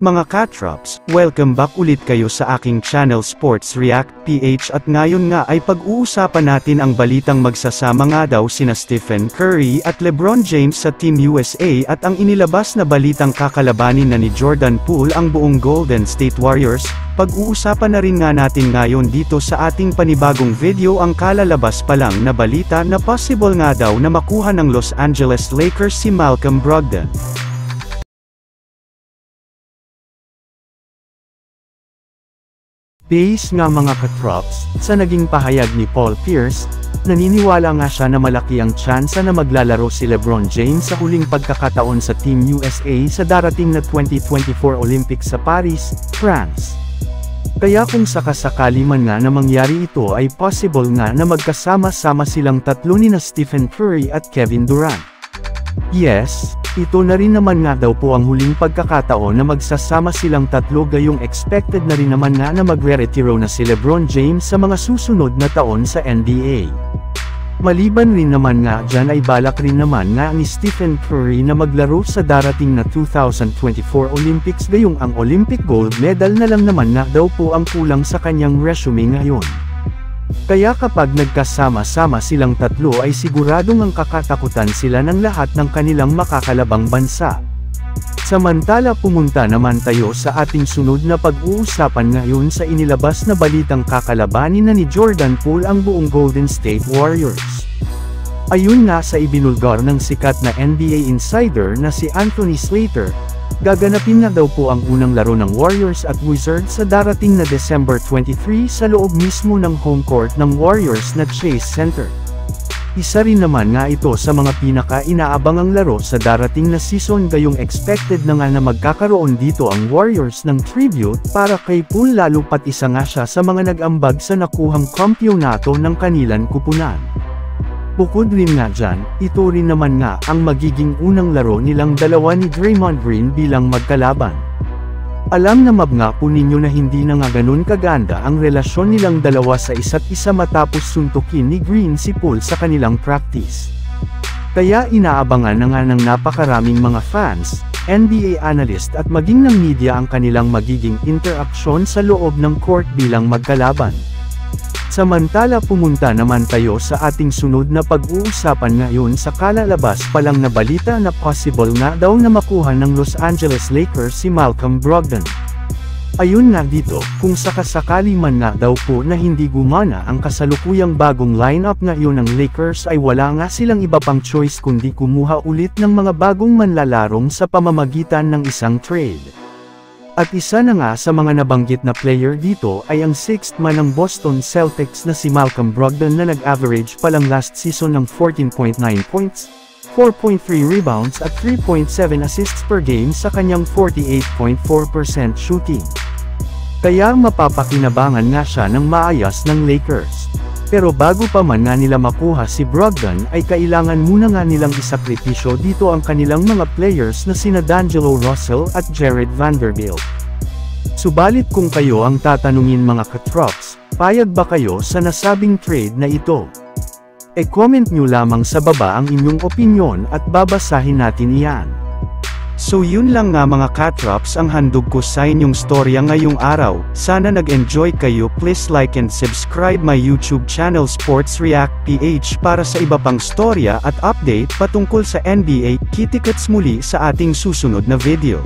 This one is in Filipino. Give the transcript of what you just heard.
Mga katrops, welcome back ulit kayo sa aking channel Sports React PH at ngayon nga ay pag-uusapan natin ang balitang magsasama nga daw sina Stephen Curry at LeBron James sa Team USA at ang inilabas na balitang kakalabanin na ni Jordan Poole ang buong Golden State Warriors. Pag-uusapan na rin nga natin ngayon dito sa ating panibagong video ang kalalabas pa lang na balita na possible nga daw na makuha ng Los Angeles Lakers si Malcolm Brogdon. Base nga mga katrops, sa naging pahayag ni Paul Pierce, naniniwala nga siya na malaki ang tsansa na maglalaro si LeBron James sa huling pagkakataon sa Team USA sa darating na 2024 Olympics sa Paris, France. Kaya kung sakasakali man nga na mangyari ito ay possible nga na magkasama-sama silang tatlo ni na Stephen Curry at Kevin Durant. Yes, ito na rin naman nga daw po ang huling pagkakataon na magsasama silang tatlo gayong expected na rin naman nga na magre-retiro na si LeBron James sa mga susunod na taon sa NBA. Maliban rin naman nga dyan ay balak rin naman nga ni Stephen Curry na maglaro sa darating na 2024 Olympics gayong ang Olympic gold medal na lang naman nga daw po ang kulang sa kanyang resume ngayon. Kaya kapag nagkasama-sama silang tatlo ay siguradong ang kakatakutan sila ng lahat ng kanilang makakalabang bansa. Samantala pumunta naman tayo sa ating sunod na pag-uusapan ngayon sa inilabas na balitang kakalabanin na ni Jordan Poole ang buong Golden State Warriors. Ayun nga sa ibinulgar ng sikat na NBA insider na si Anthony Slater, gaganapin na daw po ang unang laro ng Warriors at Wizards sa darating na December 23 sa loob mismo ng home court ng Warriors na Chase Center. Isa rin naman nga ito sa mga pinaka-inaabangang laro sa darating na season gayong expected na nga na magkakaroon dito ang Warriors ng tribute para kay Poole lalo pat isa nga siya sa mga nag-ambag sa nakuhang kampyonato ng kanilang kupunan. Bukod rin nga dyan, ito rin naman nga ang magiging unang laro nilang dalawa ni Draymond Green bilang magkalaban. Alam na nga po ninyo na hindi na nga ganun kaganda ang relasyon nilang dalawa sa isa't isa matapos suntukin ni Green si Poole sa kanilang practice. Kaya inaabangan na nga ng napakaraming mga fans, NBA analyst at maging ng media ang kanilang magiging interaksyon sa loob ng court bilang magkalaban. Samantala pumunta naman tayo sa ating sunod na pag-uusapan ngayon sa kalalabas pa lang na balita na possible nga daw na makuha ng Los Angeles Lakers si Malcolm Brogdon. Ayun nga dito, kung sakasakali man nga daw po na hindi gumana ang kasalukuyang bagong lineup ngayon ng Lakers ay wala nga silang iba pang choice kundi kumuha ulit ng mga bagong manlalarong sa pamamagitan ng isang trade. At isa na nga sa mga nabanggit na player dito ay ang 6th man ng Boston Celtics na si Malcolm Brogdon na nag-average pa lang last season ng 14.9 points, 4.3 rebounds at 3.7 assists per game sa kanyang 48.4% shooting. Kaya mapapakinabangan nga siya ng maayos ng Lakers. Pero bago pa man nga nila makuha si Brogdon ay kailangan muna nga nilang isakripisyo dito ang kanilang mga players na sina D'Angelo Russell at Jared Vanderbilt. Subalit kung kayo ang tatanungin mga katrops, payag ba kayo sa nasabing trade na ito? E-comment nyo lamang sa baba ang inyong opinyon at babasahin natin iyan. So yun lang nga mga katrops ang handog ko sa inyong storya ngayong araw. Sana nag-enjoy kayo. Please like and subscribe my YouTube channel Sports React PH para sa iba pang storya at update patungkol sa NBA. Kita-kits muli sa ating susunod na video.